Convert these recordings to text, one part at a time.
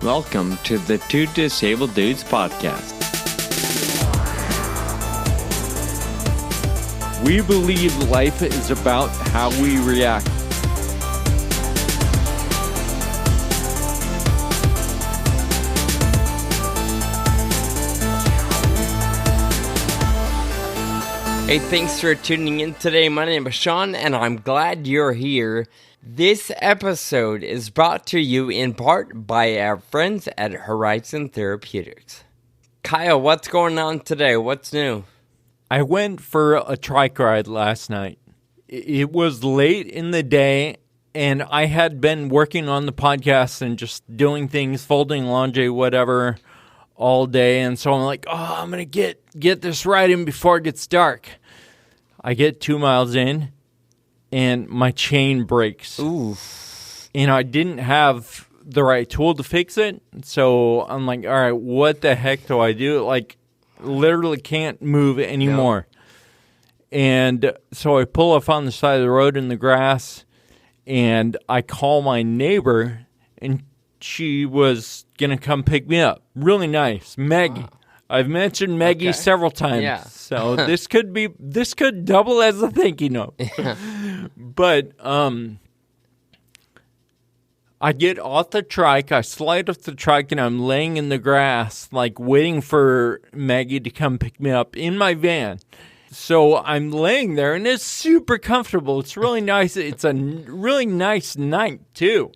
Welcome to the Two Disabled Dudes podcast. We believe life is about how we react. Hey, thanks for tuning in today. My name is Sean, and I'm glad you're here. This episode is brought to you in part by our friends at Horizon Therapeutics. Kyle, what's going on today? What's new? I went for a trike ride last night. It was late in the day, and I had been working on the podcast and just doing things, folding laundry, whatever, all day. And so I'm like, I'm going to get this ride in before it gets dark. I get 2 miles in, and my chain breaks. Ooh. And I didn't have the right tool to fix it. So I'm like, all right, what the heck do I do? Like, literally can't move anymore. No. And so I pull off on the side of the road in the grass, and I call my neighbor, and she was going to come pick me up. Really nice. Maggie. Wow. I've mentioned Maggie several times. Yeah. So this could double as a thank you note. Yeah. But I get off the trike, I slide off the trike, and I'm laying in the grass, like waiting for Maggie to come pick me up in my van. So I'm laying there, and it's super comfortable. It's really nice. It's a really nice night, too.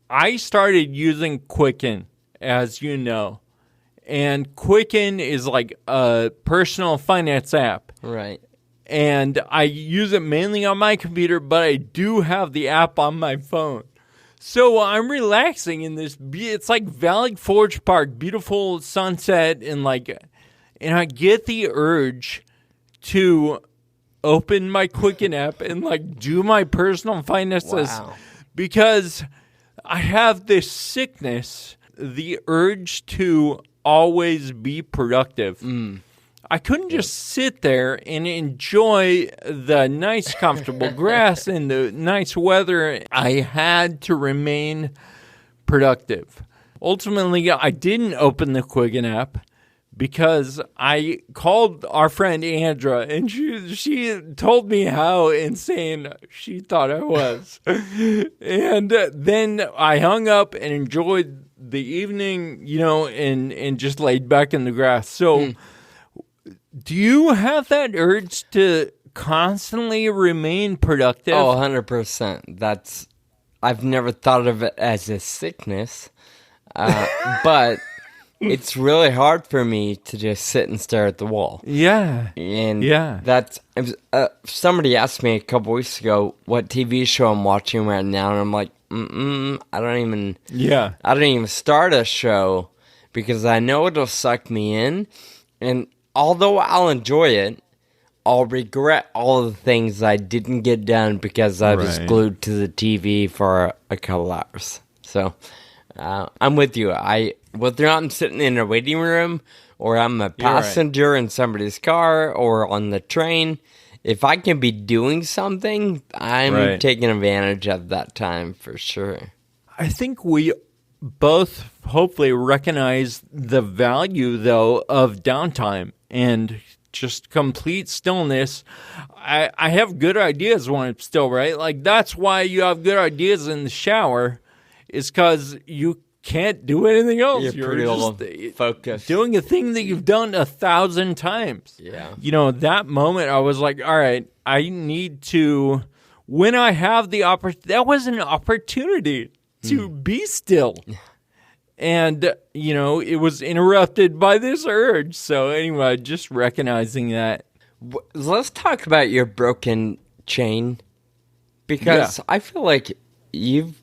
I started using Quicken, as you know. And Quicken is like a personal finance app. Right. And I use it mainly on my computer, but I do have the app on my phone. So I'm relaxing in this. It's like Valley Forge Park, beautiful sunset, and I get the urge to open my Quicken app and do my personal finances. Wow. Because I have this sickness, the urge to always be productive. I couldn't just sit there and enjoy the nice, comfortable grass and the nice weather. I had to remain productive. Ultimately, I didn't open the Quicken app because I called our friend Andra, and she told me how insane she thought I was. And then I hung up and enjoyed the evening, and just laid back in the grass. So do you have that urge to constantly remain productive? Oh, 100%. I've never thought of it as a sickness, but it's really hard for me to just sit and stare at the wall. Yeah. And somebody asked me a couple weeks ago what TV show I'm watching right now, and I'm like, I don't even start a show because I know it'll suck me in, and although I'll enjoy it, I'll regret all the things I didn't get done because I was glued to the TV for a couple hours. So I'm with you. Whether I'm sitting in a waiting room or I'm a passenger in somebody's car or on the train, if I can be doing something, I'm taking advantage of that time for sure. I think we both hopefully recognize the value, though, of downtime and just complete stillness. I have good ideas when I'm still, right? Like, that's why you have good ideas in the shower, is because you can't do anything else. You're pretty focused. Doing a thing that you've done 1,000 times. Yeah. That moment I was like, all right, I need to, when I have the opportunity, that was an opportunity to be still. And, it was interrupted by this urge. So anyway, just recognizing that. Let's talk about your broken chain, because I feel like you've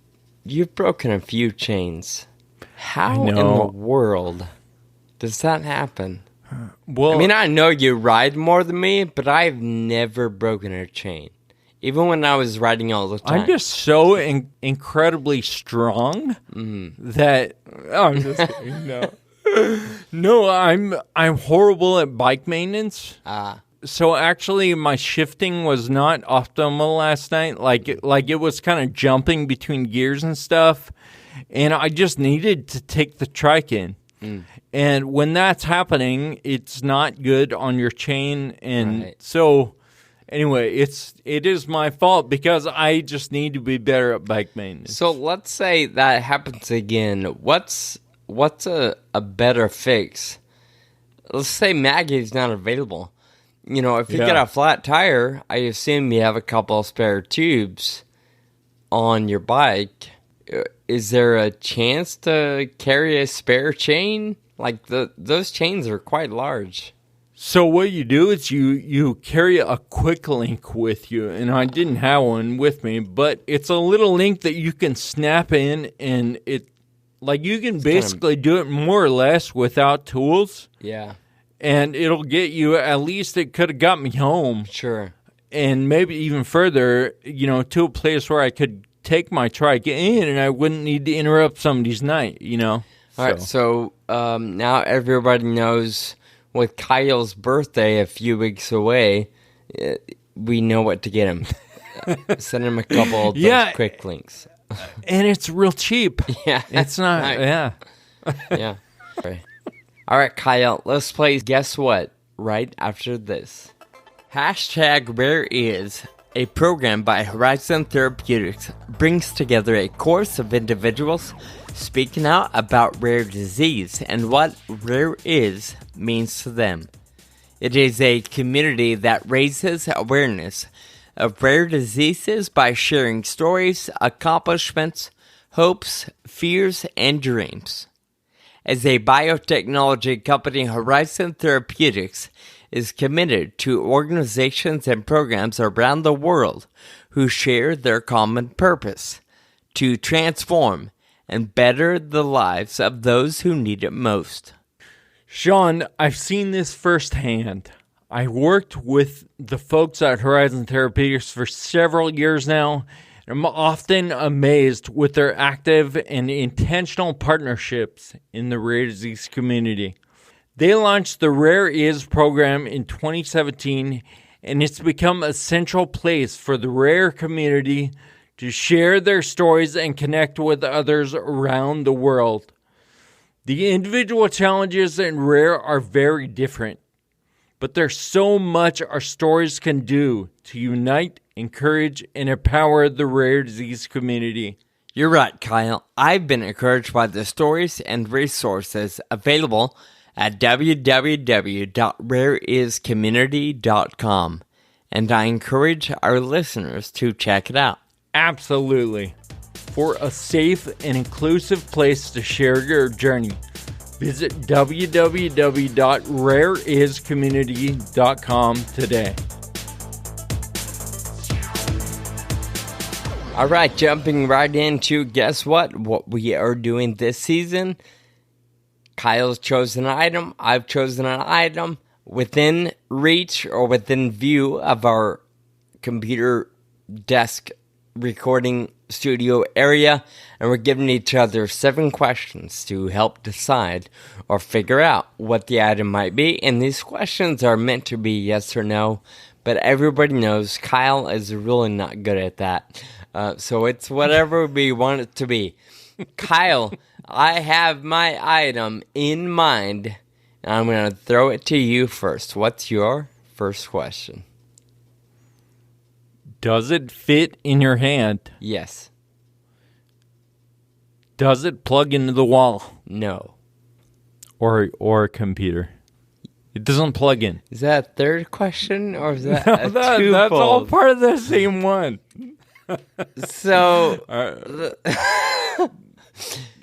broken a few chains. How in the world does that happen? Well, I mean, I know you ride more than me, but I've never broken a chain, even when I was riding all the time. I'm just so incredibly strong that I'm just kidding. No, I'm horrible at bike maintenance. So actually, my shifting was not optimal last night. Like it was kind of jumping between gears and stuff. and I just needed to take the trike in. And when that's happening, it's not good on your chain. And so anyway, it is my fault because I just need to be better at bike maintenance. So let's say that happens again. What's a better fix? Let's say Maggie's not available. If you get a flat tire, I assume you have a couple of spare tubes on your bike. Is there a chance to carry a spare chain? Like those chains are quite large. So what you do is you carry a quick link with you, and I didn't have one with me, but it's a little link that you can snap in, and you can basically do it more or less without tools. Yeah. And it'll get you, at least it could have got me home. Sure. And maybe even further, to a place where I could take my trike in and I wouldn't need to interrupt somebody's night, All right, so now everybody knows with Kyle's birthday a few weeks away, we know what to get him. Send him a couple of those quick links. And it's real cheap. Yeah. It's not, yeah. Right. All right, Kyle, let's play Guess What right after this. #RareIs, a program by Horizon Therapeutics, brings together a course of individuals speaking out about rare disease and what rare is means to them. It is a community that raises awareness of rare diseases by sharing stories, accomplishments, hopes, fears, and dreams. As a biotechnology company, Horizon Therapeutics is committed to organizations and programs around the world who share their common purpose to transform and better the lives of those who need it most. Sean, I've seen this firsthand. I worked with the folks at Horizon Therapeutics for several years now. I'm often amazed with their active and intentional partnerships in the rare disease community. They launched the Rare Is program in 2017, and it's become a central place for the rare community to share their stories and connect with others around the world. The individual challenges in rare are very different, but there's so much our stories can do to unite, encourage, and empower the rare disease community. You're right, Kyle. I've been encouraged by the stories and resources available at www.rareiscommunity.com, and I encourage our listeners to check it out. Absolutely. For a safe and inclusive place to share your journey, visit www.rareiscommunity.com today. All right, jumping right into guess what we are doing this season. Kyle's chosen an item. I've chosen an item within reach or within view of our computer desk recording studio area, and we're giving each other 7 questions to help decide or figure out what the item might be. And these questions are meant to be yes or no, but everybody knows Kyle is really not good at that. So it's whatever we want it to be. Kyle, I have my item in mind, and I'm going to throw it to you first. What's your first question? Does it fit in your hand? Yes. Does it plug into the wall? No. Or a computer? It doesn't plug in. Is that a third question, or is that a twofold? That's all part of the same one. So...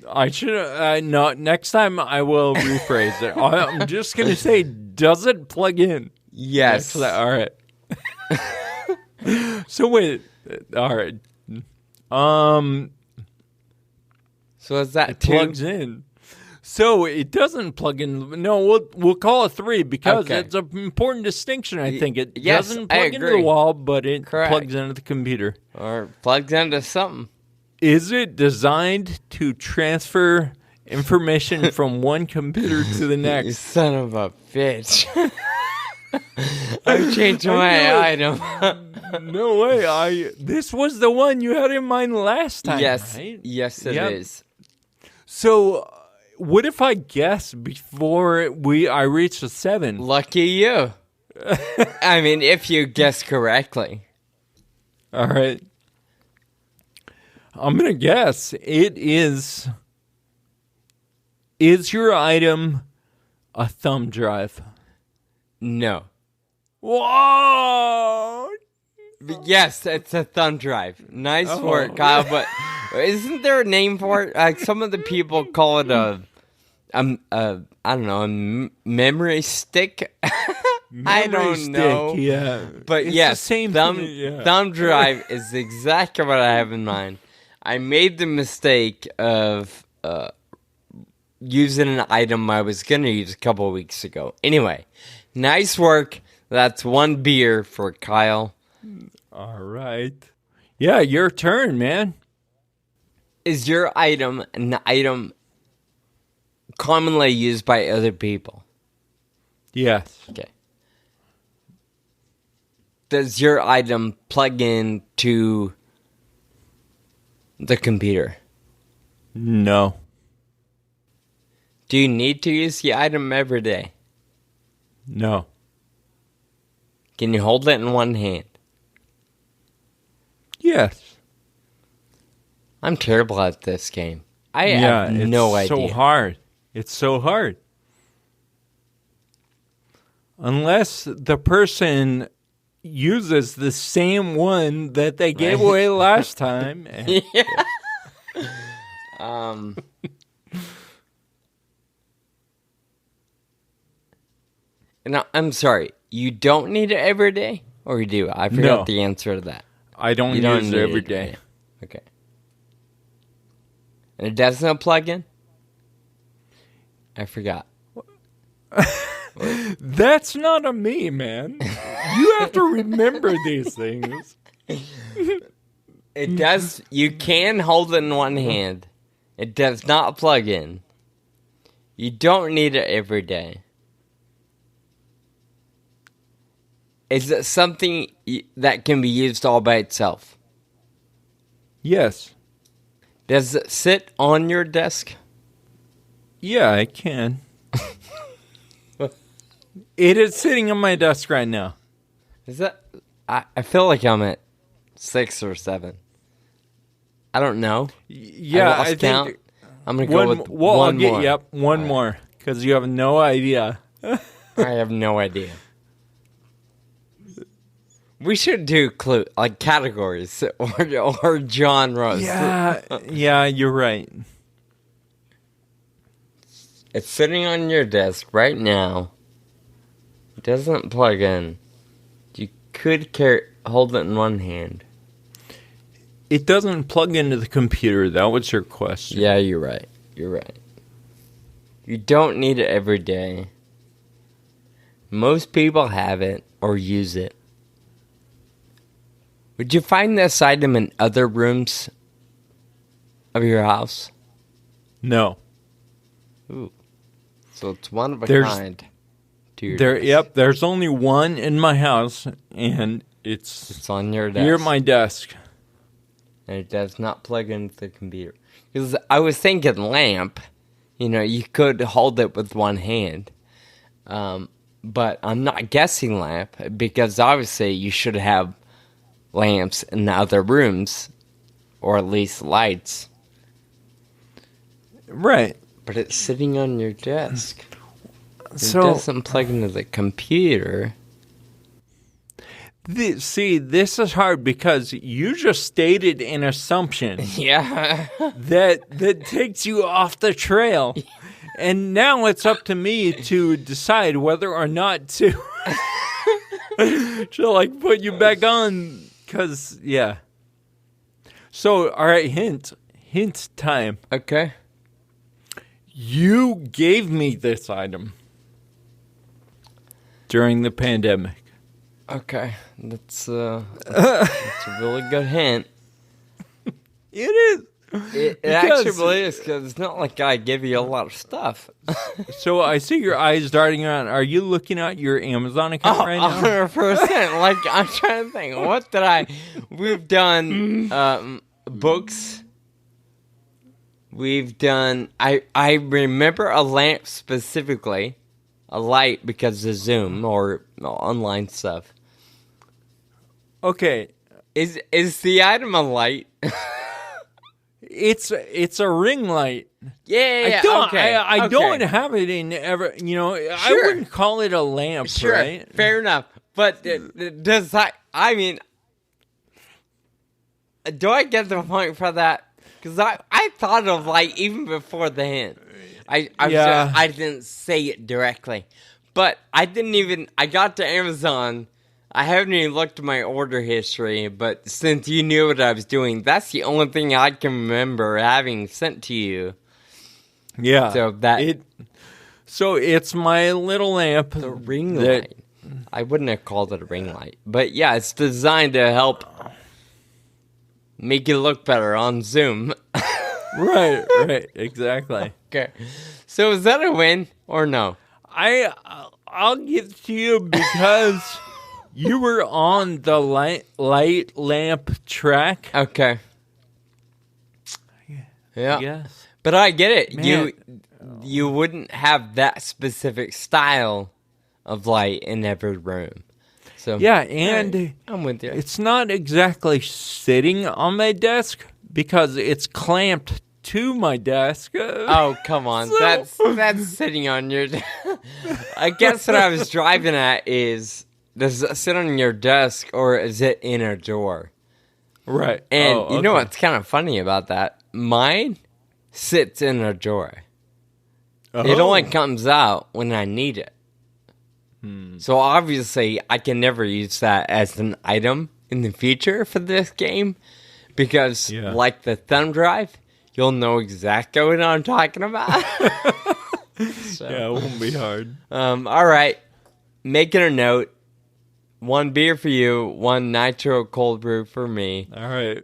I should no. Next time I will rephrase it. I'm just gonna say, does it plug in? Yes. All right. So wait. All right. So is that it plugs in? So it doesn't plug in. No, we'll call it 3 because it's an important distinction. I think it doesn't plug into the wall, but it plugs into the computer or plugs into something. Is it designed to transfer information from one computer to the next? You son of a bitch. I've changed my item. No way. This was the one you had in mind last time, yes. right? Yes, it is. So, what if I guess before I reach the 7? Lucky you. I mean, if you guess correctly. All right. I'm going to guess it is your item a thumb drive? No. Whoa! Yes, it's a thumb drive. Nice work, Kyle. But isn't there a name for it? Like some of the people call it I don't know, a memory stick. I don't know. Yeah, but it's yes, the same thumb drive is exactly what I have in mind. I made the mistake of using an item I was going to use a couple of weeks ago. Anyway, nice work. That's 1 beer for Kyle. All right. Yeah, your turn, man. Is your item an item commonly used by other people? Yes. Okay. Does your item plug in to the computer? No. Do you need to use the item every day? No. Can you hold it in one hand? Yes. I'm terrible at this game. I have no idea. It's so hard. It's so hard. Unless the person uses the same one that they gave away last time. And, No, I'm sorry. You don't need it every day? Or you do? I forgot the answer to that. I don't use it every day. Okay. And it doesn't plug in? I forgot. That's not a me, man. You have to remember these things. It does. You can hold it in one hand. It does not plug in. You don't need it every day. Is it something that can be used all by itself? Yes. Does it sit on your desk? Yeah, I can. It is sitting on my desk right now. Is that? I feel like I'm at 6 or 7. I don't know. Yeah, I count. I'm gonna go with one more. Yep, one more, because you have no idea. I have no idea. We should do categories or genres. Yeah, you're right. It's sitting on your desk right now. It doesn't plug in. You could hold it in one hand. It doesn't plug into the computer. That was your question. Yeah, you're right. You're right. You don't need it every day. Most people have it or use it. Would you find this item in other rooms of your house? No. Ooh. So it's one of a kind. There's only one in my house, and it's on your desk. Near my desk. And it does not plug into the computer. Because I was thinking lamp. You could hold it with one hand. But I'm not guessing lamp, because obviously you should have lamps in the other rooms, or at least lights. Right. But it's sitting on your desk. It doesn't plug into the computer. This is hard because you just stated an assumption. Yeah. that takes you off the trail. And now it's up to me to decide whether or not to put you back on. Because, yeah. So, all right, hint time. Okay. You gave me this item during the pandemic. Okay, that's a really good hint. It is. It actually is, because it's not like I give you a lot of stuff. So I see your eyes darting around. Are you looking at your Amazon account right now? 100%. Like, I'm trying to think. We've done books. We've done... I remember a lamp specifically, a light because of Zoom or online stuff. Okay. Is the item a light? It's a ring light. Yeah, I don't have it in ever. I wouldn't call it a lamp, right? Fair enough. But does I mean, do I get the point for that? Because I thought of light even before the hint. I didn't say it directly, but I got to Amazon. I haven't even looked at my order history, but since you knew what I was doing, that's the only thing I can remember having sent to you. Yeah. So it's my little lamp. The ring light. I wouldn't have called it a ring light. But yeah, it's designed to help make you look better on Zoom. Right, exactly. Okay. So is that a win or no? I'll give it to you because... You were on the light lamp track. Okay. Yeah. Yes. But I get it. Man. You wouldn't have that specific style of light in every room. So yeah, and I'm with you. It's not exactly sitting on my desk because it's clamped to my desk. Oh, come on. So... That's sitting on your desk. I guess what I was driving at is... Does it sit on your desk, or is it in a drawer? Right. And you know what's kind of funny about that? Mine sits in a drawer. Oh. It only comes out when I need it. So obviously, I can never use that as an item in the future for this game. Because, like the thumb drive, you'll know exactly what I'm talking about. So, yeah, it won't be hard. All right. Making a note. 1 beer for you, 1 nitro cold brew for me. All right.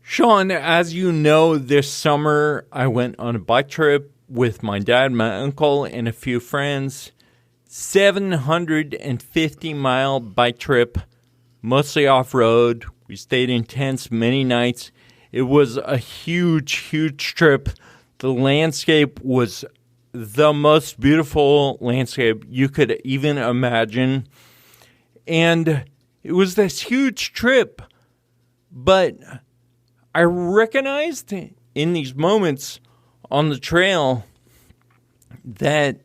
Sean, as you know, this summer I went on a bike trip with my dad, my uncle, and a few friends. 750-mile bike trip, mostly off-road. We stayed in tents many nights. It was a huge, huge trip. The landscape was the most beautiful landscape you could even imagine. And it was this huge trip, but I recognized in these moments on the trail that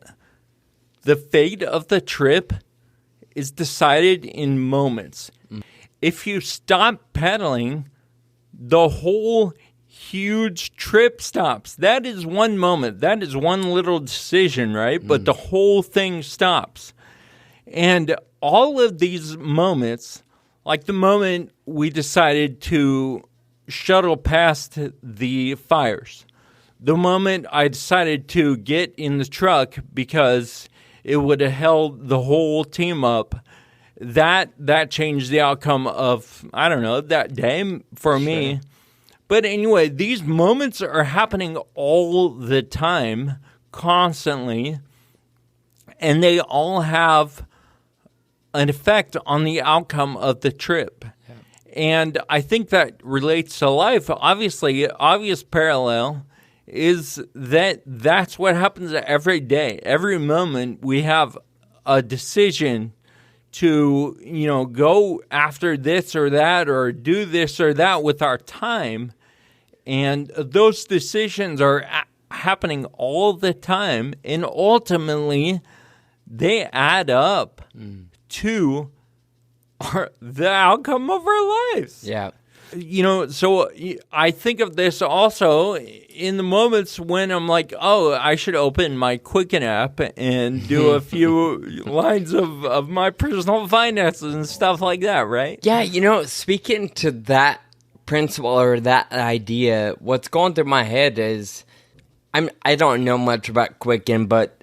the fate of the trip is decided in moments. If you stop pedaling, the whole huge trip stops. That is one moment. That is one little decision, right? But the whole thing stops. And all of these moments, like the moment we decided to shuttle past the fires, the moment I decided to get in the truck because it would have held the whole team up, that changed the outcome of, I don't know, that day for me. But anyway, these moments are happening all the time, constantly, and they all have an effect on the outcome of the trip. Yeah. And I think that relates to life. Obviously, obvious parallel is that that's what happens every day. Every moment we have a decision to, go after this or that or do this or that with our time. And those decisions are happening all the time. And ultimately, they add up to the outcome of our lives. Yeah. So I think of this also in the moments when I'm like, oh, I should open my Quicken app and do a few lines of my personal finances and stuff like that, right? Yeah, speaking to that principle or that idea, what's going through my head is, I don't know much about Quicken, but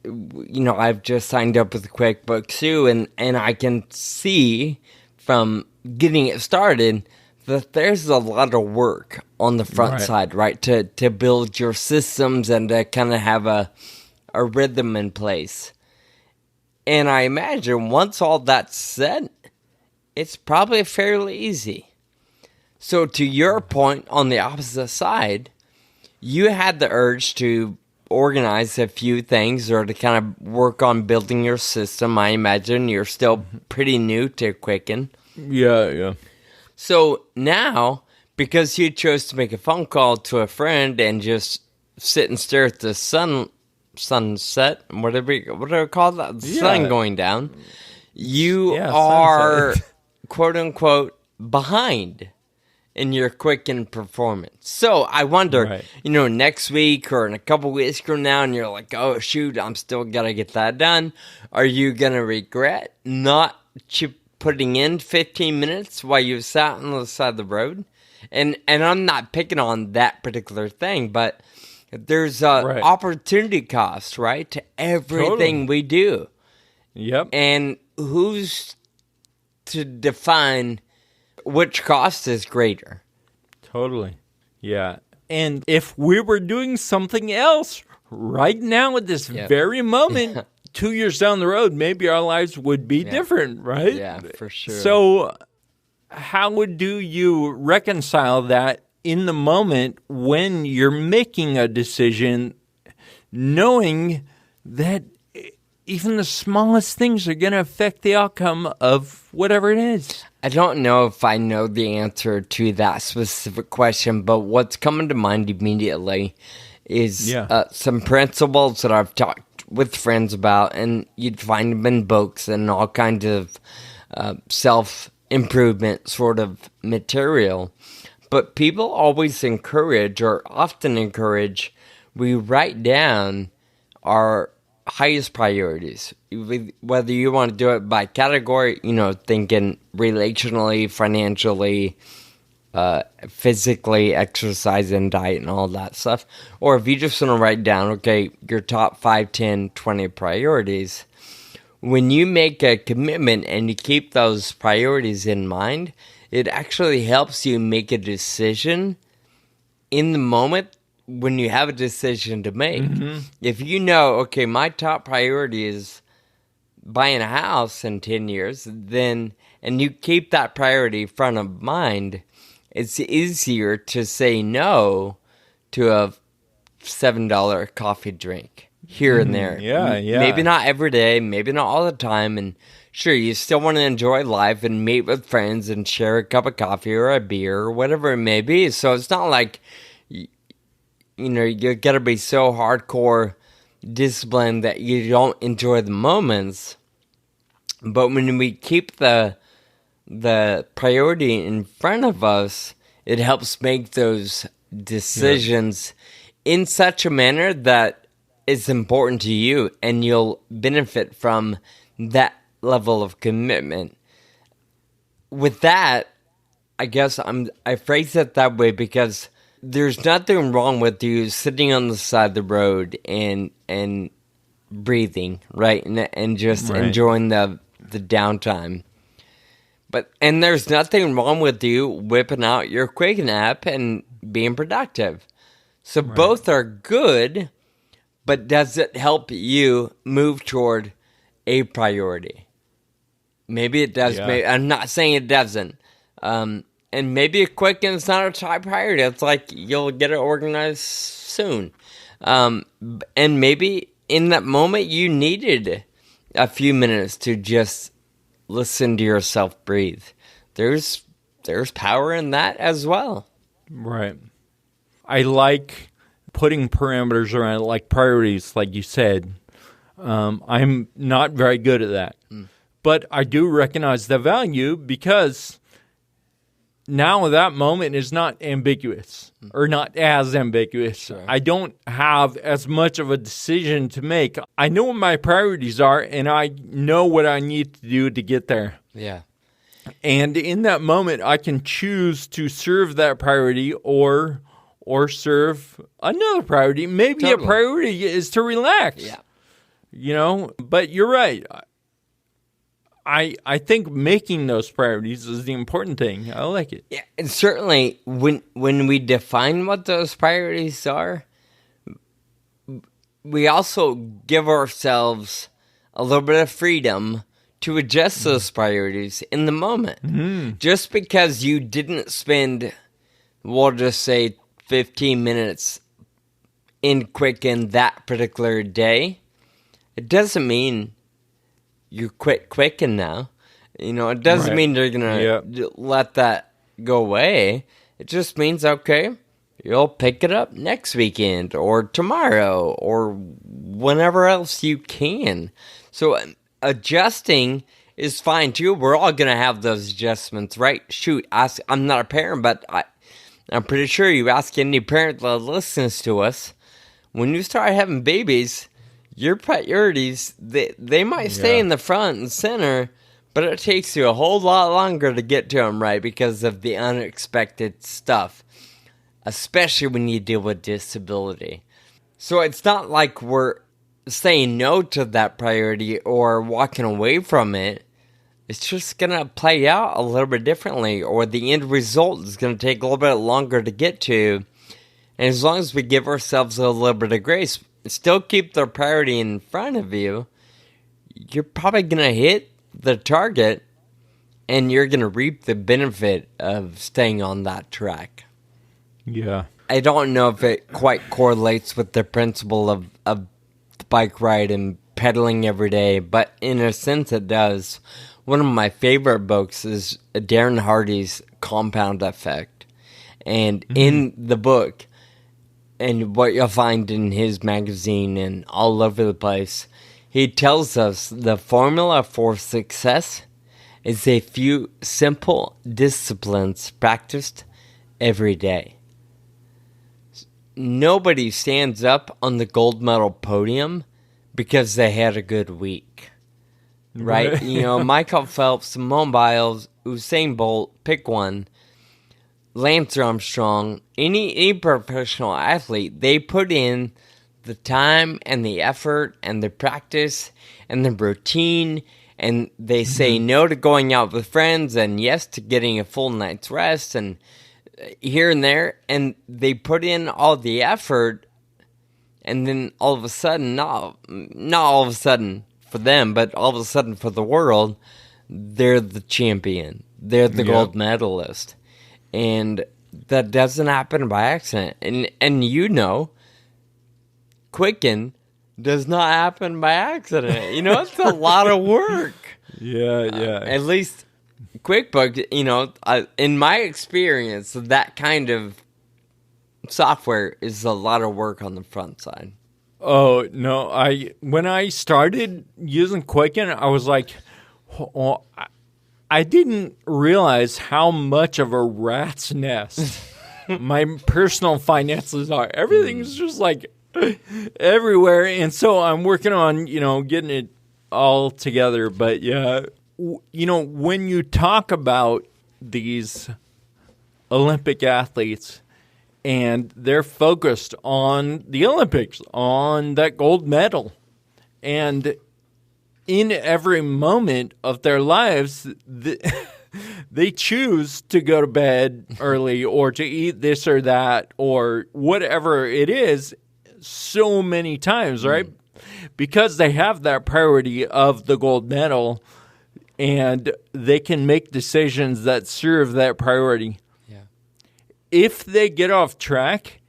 I've just signed up with QuickBooks too, and I can see from getting it started that there's a lot of work on the front side, right? To build your systems and to kind of have a rhythm in place. And I imagine once all that's set, it's probably fairly easy. So to your point on the opposite side, you had the urge to organize a few things or to kind of work on building your system. I imagine you're still pretty new to Quicken. Yeah. So now, because you chose to make a phone call to a friend and just sit and stare at the sunset, whatever call that, the sun going down, you are quote unquote behind in your Quicken performance. So I wonder, next week or in a couple weeks from now, and you're like, oh shoot, I'm still gonna get that done. Are you gonna regret not putting in 15 minutes while you sat on the side of the road? And I'm not picking on that particular thing, but there's a opportunity cost, right, to everything we do. Yep. And who's to define which cost is greater? Totally. Yeah. And if we were doing something else right now at this very moment, 2 years down the road, maybe our lives would be different, right? Yeah, for sure. So how do you reconcile that in the moment when you're making a decision, knowing that even the smallest things are going to affect the outcome of whatever it is? I don't know if I know the answer to that specific question, but what's coming to mind immediately is some principles that I've talked with friends about, and you'd find them in books and all kinds of self-improvement sort of material. But people always encourage, or often encourage, we write down our highest priorities, whether you want to do it by category, thinking relationally, financially, physically, exercise and diet and all that stuff, or if you just want to write down, okay, your top 5, 10, 20 priorities. When you make a commitment and you keep those priorities in mind, it actually helps you make a decision in the moment when you have a decision to make. Mm-hmm. If you know, okay, my top priority is buying a house in 10 years, and you keep that priority front of mind, it's easier to say no to a $7 coffee drink here and there. Yeah. Maybe not every day, maybe not all the time, and sure, you still want to enjoy life and meet with friends and share a cup of coffee or a beer or whatever it may be. So it's not like, you got to be so hardcore disciplined that you don't enjoy the moments. But when we keep the priority in front of us, it helps make those decisions in such a manner that it's important to you, and you'll benefit from that level of commitment. With that, I guess I phrase it that way because there's nothing wrong with you sitting on the side of the road and breathing, right? And just enjoying the downtime. And there's nothing wrong with you whipping out your Quicken app and being productive. So both are good, but does it help you move toward a priority? Maybe it does. Yeah. Maybe, I'm not saying it doesn't. And maybe a Quicken's not a top priority. It's like you'll get it organized soon. And maybe in that moment you needed a few minutes to just listen to yourself breathe. There's power in that as well. Right. I like putting parameters around it, like priorities, like you said. I'm not very good at that. But I do recognize the value because now that moment is not ambiguous or not as ambiguous. Sure. I don't have as much of a decision to make. I know what my priorities are, and I know what I need to do to get there. Yeah. And in that moment, I can choose to serve that priority or serve another priority. Maybe a priority is to relax. Yeah. But you're right. I think making those priorities is the important thing. I like it. Yeah, and certainly when we define what those priorities are, we also give ourselves a little bit of freedom to adjust those priorities in the moment. Mm-hmm. Just because you didn't spend, we'll just say 15 minutes in Quicken that particular day, it doesn't mean you quit Quicken now. It doesn't mean they're going to let that go away. It just means, okay, you'll pick it up next weekend or tomorrow or whenever else you can. So adjusting is fine too. We're all going to have those adjustments, right? Shoot, I'm not a parent, but I'm pretty sure you ask any parent that listens to us, when you start having babies, your priorities, they might stay in the front and center, but it takes you a whole lot longer to get to them, right? Because of the unexpected stuff, especially when you deal with disability. So it's not like we're saying no to that priority or walking away from it. It's just going to play out a little bit differently, or the end result is going to take a little bit longer to get to. And as long as we give ourselves a little bit of grace, still keep the priority in front of you, you're probably going to hit the target and you're going to reap the benefit of staying on that track. Yeah. I don't know if it quite correlates with the principle of the bike ride and pedaling every day, but in a sense it does. One of my favorite books is Darren Hardy's Compound Effect. And in the book, and what you'll find in his magazine and all over the place, he tells us the formula for success is a few simple disciplines practiced every day. Nobody stands up on the gold medal podium because they had a good week. Right? Michael Phelps, Simone Biles, Usain Bolt, pick one. Lance Armstrong, any professional athlete, they put in the time and the effort and the practice and the routine, and they say no to going out with friends and yes to getting a full night's rest and here and there, and they put in all the effort, and then all of a sudden, not all of a sudden for them, but all of a sudden for the world, they're the champion. They're the gold medalist. And that doesn't happen by accident. And Quicken does not happen by accident. It's a lot of work. Yeah. At least QuickBooks, in my experience, that kind of software is a lot of work on the front side. Oh, no. When I started using Quicken, I was like, I didn't realize how much of a rat's nest my personal finances are. Everything's just like everywhere. And so I'm working on, getting it all together. But yeah, when you talk about these Olympic athletes and they're focused on the Olympics, on that gold medal, and in every moment of their lives, they choose to go to bed early or to eat this or that or whatever it is so many times, right? Because they have that priority of the gold medal and they can make decisions that serve that priority. Yeah. If they get off track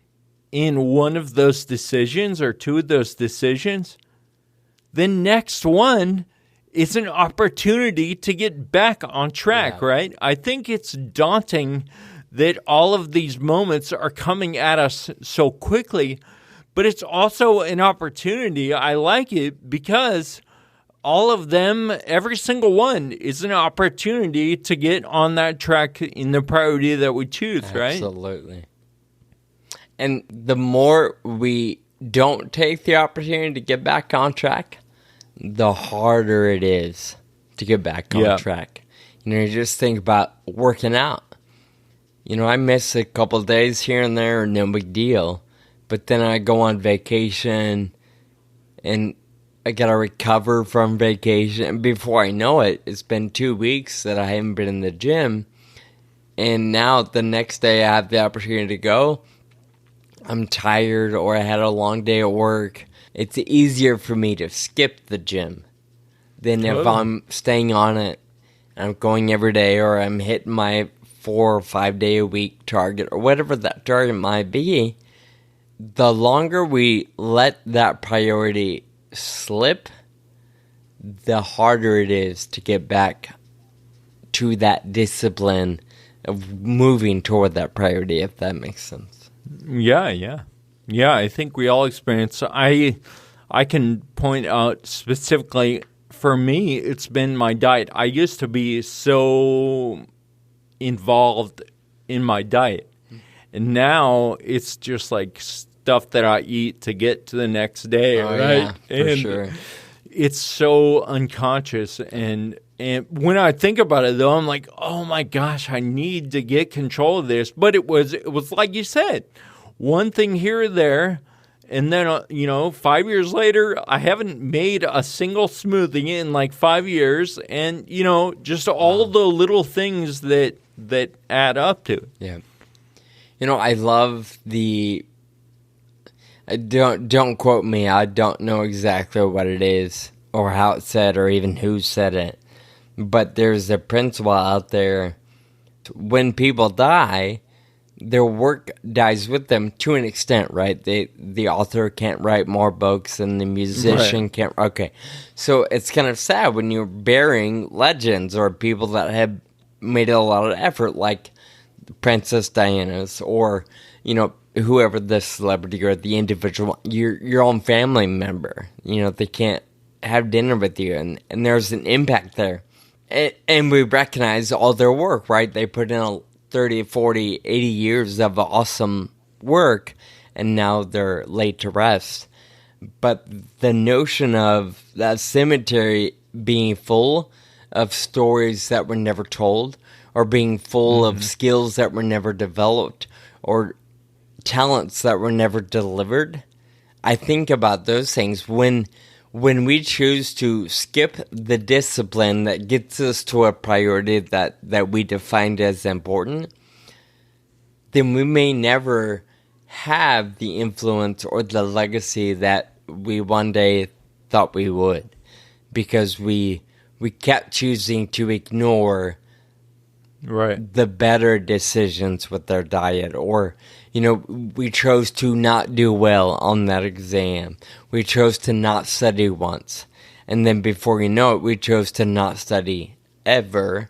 in one of those decisions or two of those decisions, the next one is an opportunity to get back on track, right? I think it's daunting that all of these moments are coming at us so quickly, but it's also an opportunity. I like it because all of them, every single one, is an opportunity to get on that track in the priority that we choose, right? Absolutely. And the more we don't take the opportunity to get back on track, the harder it is to get back on track. You just think about working out. I miss a couple of days here and there, no big deal. But then I go on vacation, and I got to recover from vacation. And before I know it, it's been 2 weeks that I haven't been in the gym. And now the next day I have the opportunity to go. I'm tired or I had a long day at work. It's easier for me to skip the gym than if I'm staying on it and I'm going every day or I'm hitting my 4 or 5 day a week target or whatever that target might be. the longer we let that priority slip, the harder it is to get back to that discipline of moving toward that priority, if that makes sense. Yeah, I think we all experience. I can point out specifically, for me, it's been my diet. I used to be so involved in my diet, and now it's just like stuff that I eat to get to the next day, right? Yeah, for sure. It's so unconscious, and when I think about it, though, I'm like, oh my gosh, I need to get control of this. But it was like you said, one thing here or there, and then 5 years later, I haven't made a single smoothie in like 5 years, and just all the little things that add up to it. Yeah, I love the. Don't quote me. I don't know exactly what it is or how it's said or even who said it. But there's a principle out there. When people die, their work dies with them to an extent, right? The author can't write more books and the musician can't. Okay. So it's kind of sad when you're burying legends or people that have made a lot of effort, like Princess Diana's or, whoever the celebrity or the individual, your own family member, they can't have dinner with you, and there's an impact there. And we recognize all their work, right? They put in 30, 40, 80 years of awesome work, and now they're laid to rest. But the notion of that cemetery being full of stories that were never told, or being full of skills that were never developed, or talents that were never delivered. I think about those things when we choose to skip the discipline that gets us to a priority that we defined as important, then we may never have the influence or the legacy that we one day thought we would, because we kept choosing to ignore the better decisions with their diet, or we chose to not do well on that exam. We chose to not study once, and then before you know it, we chose to not study ever,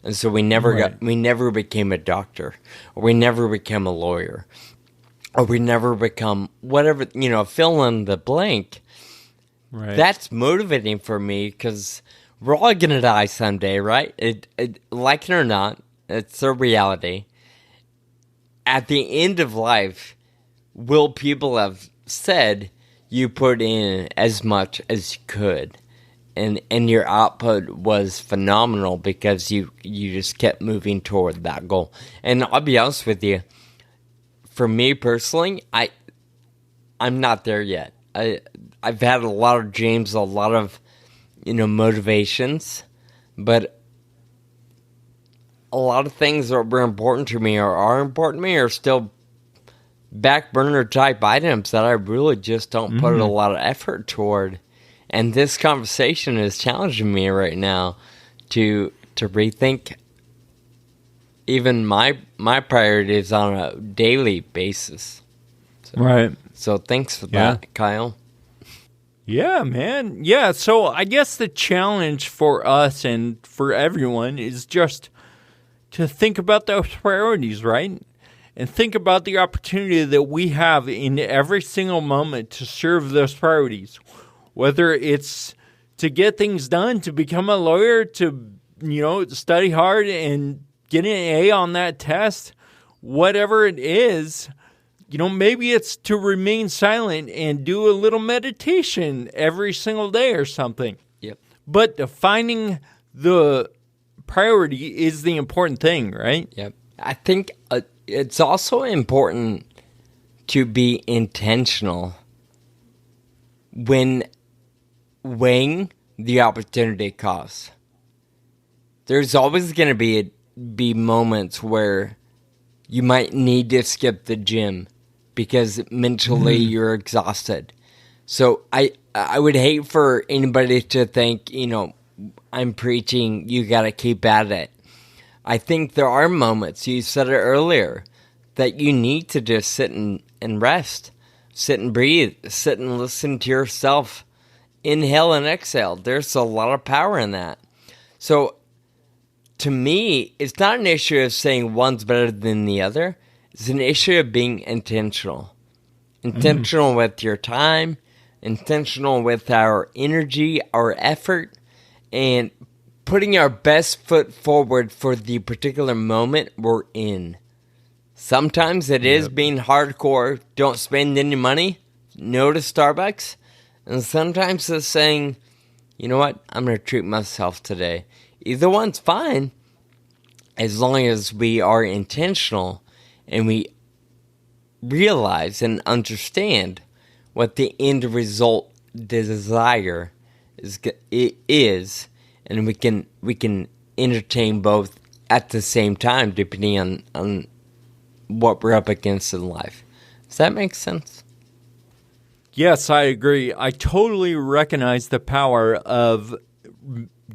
and so we never became a doctor, or we never became a lawyer, or we never become whatever, fill in the blank. Right. That's motivating for me because we're all gonna die someday, right? Like it or not, it's a reality. At the end of life, will people have said you put in as much as you could, and your output was phenomenal because you just kept moving toward that goal? And I'll be honest with you, for me personally, I'm not there yet. I've had a lot of dreams, a lot of motivations, but a lot of things that were important to me or are important to me are still back burner type items that I really just don't put a lot of effort toward. And this conversation is challenging me right now to rethink even my priorities on a daily basis. So thanks for that, Kyle. Yeah, man. Yeah, so I guess the challenge for us and for everyone is just to think about those priorities, right? And think about the opportunity that we have in every single moment to serve those priorities. Whether it's to get things done, to become a lawyer, to, study hard and get an A on that test, whatever it is. Maybe it's to remain silent and do a little meditation every single day or something. Yep. But defining the priority is the important thing, right? Yep. I think it's also important to be intentional when weighing the opportunity cost. There's always going to be moments where you might need to skip the gym because mentally you're exhausted. So I would hate for anybody to think, I'm preaching, you got to keep at it. I think there are moments, you said it earlier, that you need to just sit and rest. sit and breathe, sit and listen to yourself, inhale and exhale. There's a lot of power in that. So to me, it's not an issue of saying one's better than the other. It's an issue of being intentional. Intentional with your time, intentional with our energy, our effort, and putting our best foot forward for the particular moment we're in. Sometimes it is being hardcore, don't spend any money, no to Starbucks. And sometimes it's saying, you know what, I'm going to treat myself today. Either one's fine, as long as we are intentional and we realize and understand what the end result desire is, and we can entertain both at the same time, depending on what we're up against in life. Does that make sense? Yes, I agree. I totally recognize the power of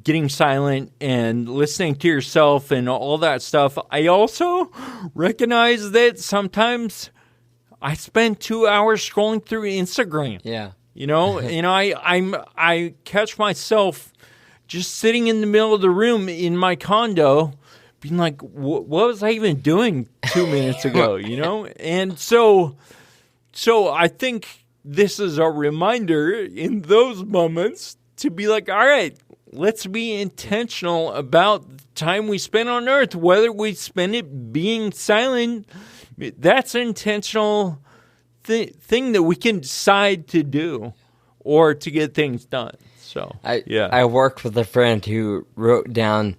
getting silent and listening to yourself and all that stuff. I also recognize that sometimes I spend 2 hours scrolling through Instagram. Yeah. You know, and I catch myself just sitting in the middle of the room in my condo being like, what was I even doing 2 minutes ago, you know? And so I think this is a reminder in those moments to be like, all right, let's be intentional about the time we spend on earth, whether we spend it being silent. That's an intentional thing that we can decide to do or to get things done. So I worked with a friend who wrote down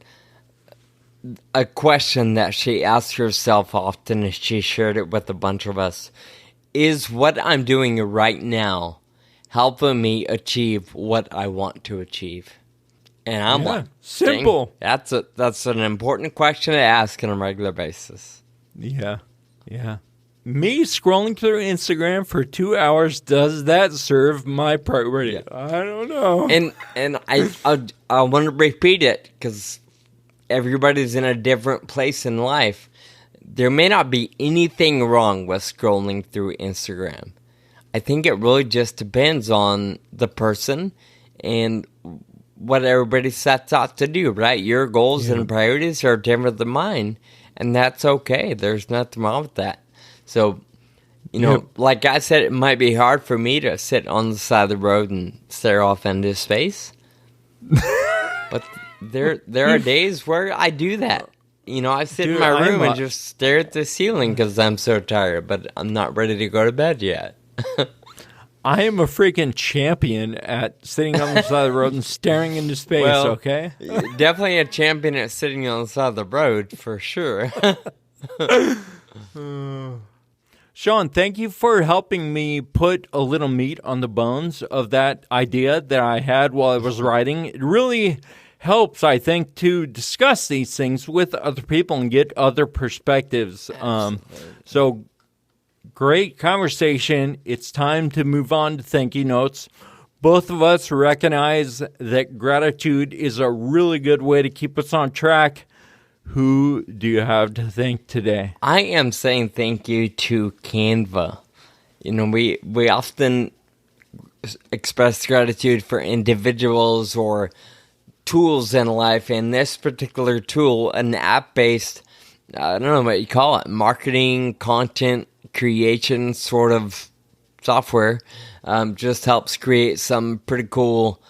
a question that she asked herself often, and she shared it with a bunch of us. Is what I'm doing right now helping me achieve what I want to achieve? And I'm like, simple. That's an important question to ask on a regular basis. Yeah. Me scrolling through Instagram for 2 hours, does that serve my priority? Yeah. I don't know. And I want to repeat it because everybody's in a different place in life. There may not be anything wrong with scrolling through Instagram. I think it really just depends on the person and what everybody sets out to do, right? Your goals and priorities are different than mine, and that's okay. There's nothing wrong with that. So, you know, like I said, it might be hard for me to sit on the side of the road and stare off into space. But there are days where I do that. You know, I sit in my room and just stare at the ceiling because I'm so tired, but I'm not ready to go to bed yet. I am a freaking champion at sitting on the side of the road and staring into space, okay? Definitely a champion at sitting on the side of the road, for sure. Sean, thank you for helping me put a little meat on the bones of that idea that I had while I was writing. It really helps, I think, to discuss these things with other people and get other perspectives. So great conversation. It's time to move on to thank you notes. Both of us recognize that gratitude is a really good way to keep us on track. Who do you have to thank today? I am saying thank you to Canva. You know, we often express gratitude for individuals or tools in life, and this particular tool, an app-based, I don't know what you call it, marketing, content creation sort of software, just helps create some pretty cool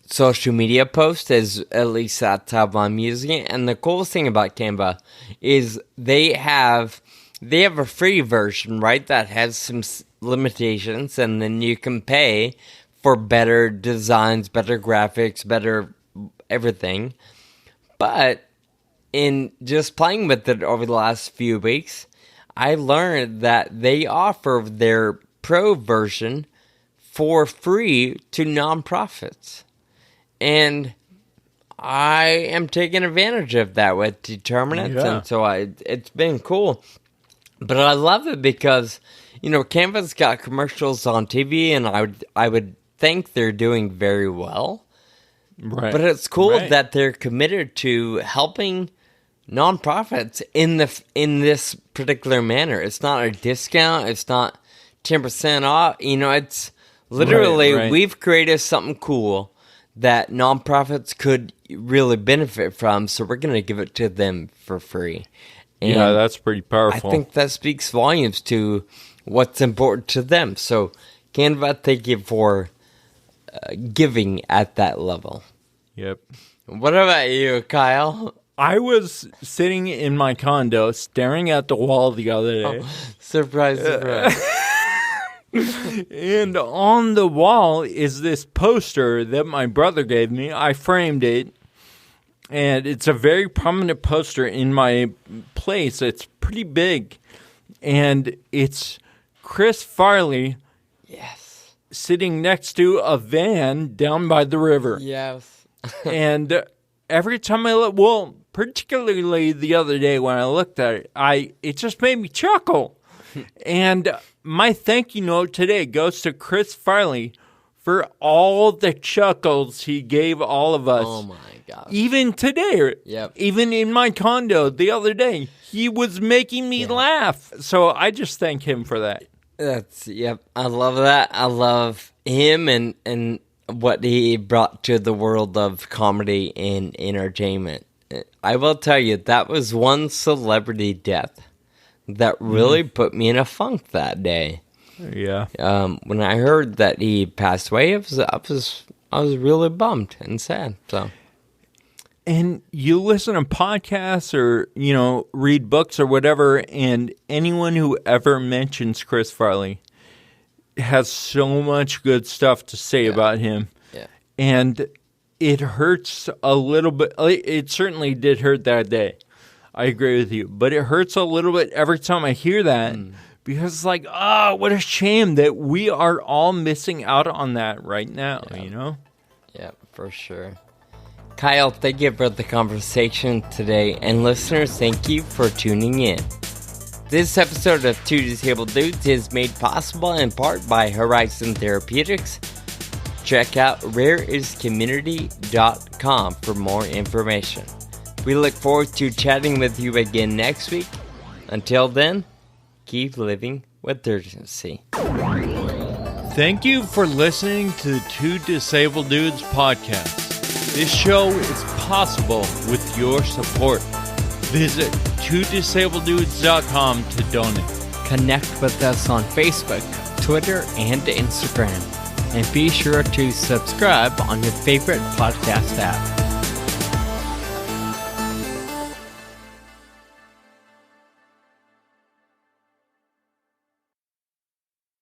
social media posts, at least that's how I'm using it. And the coolest thing about Canva is they have a free version, right, that has some limitations, and then you can pay for better designs, better graphics, better everything. But in just playing with it over the last few weeks, I learned that they offer their pro version for free to nonprofits. And I am taking advantage of that with Determinants, and so it's been cool. But I love it because, you know, Canva's got commercials on TV, and I would think they're doing very well. Right. But it's cool that they're committed to helping nonprofits in this particular manner. It's not a discount. It's not 10% off. It's literally, right. We've created something cool that nonprofits could really benefit from, so we're going to give it to them for free. And yeah, that's pretty powerful. I think that speaks volumes to what's important to them. So, Canva, thank you for giving at that level. Yep. What about you, Kyle? I was sitting in my condo staring at the wall the other day. Oh, surprise. And on the wall is this poster that my brother gave me. I framed it. And it's a very prominent poster in my place. It's pretty big. And it's Chris Farley. Yes. Sitting next to a van down by the river. Yes. And every time I look, particularly the other day when I looked at it, it just made me chuckle. And my thank you note today goes to Chris Farley for all the chuckles he gave all of us. Oh, my God. Even today, even in my condo the other day, he was making me laugh. So I just thank him for that. I love that. I love him and what he brought to the world of comedy and entertainment. I will tell you, that was one celebrity death that really put me in a funk that day. Yeah. When I heard that he passed away, I was really bummed and sad. So. And you listen to podcasts or, read books or whatever, and anyone who ever mentions Chris Farley has so much good stuff to say about him. Yeah. And it hurts a little bit. It certainly did hurt that day. I agree with you. But it hurts a little bit every time I hear that because it's like, what a shame that we are all missing out on that right now, Yeah, for sure. Kyle, thank you for the conversation today. And listeners, thank you for tuning in. This episode of Two Disabled Dudes is made possible in part by Horizon Therapeutics. Check out rareiscommunity.com for more information. We look forward to chatting with you again next week. Until then, keep living with urgency. Thank you for listening to the Two Disabled Dudes podcast. This show is possible with your support. Visit twodisableddudes.com to donate. Connect with us on Facebook, Twitter, and Instagram. And be sure to subscribe on your favorite podcast app.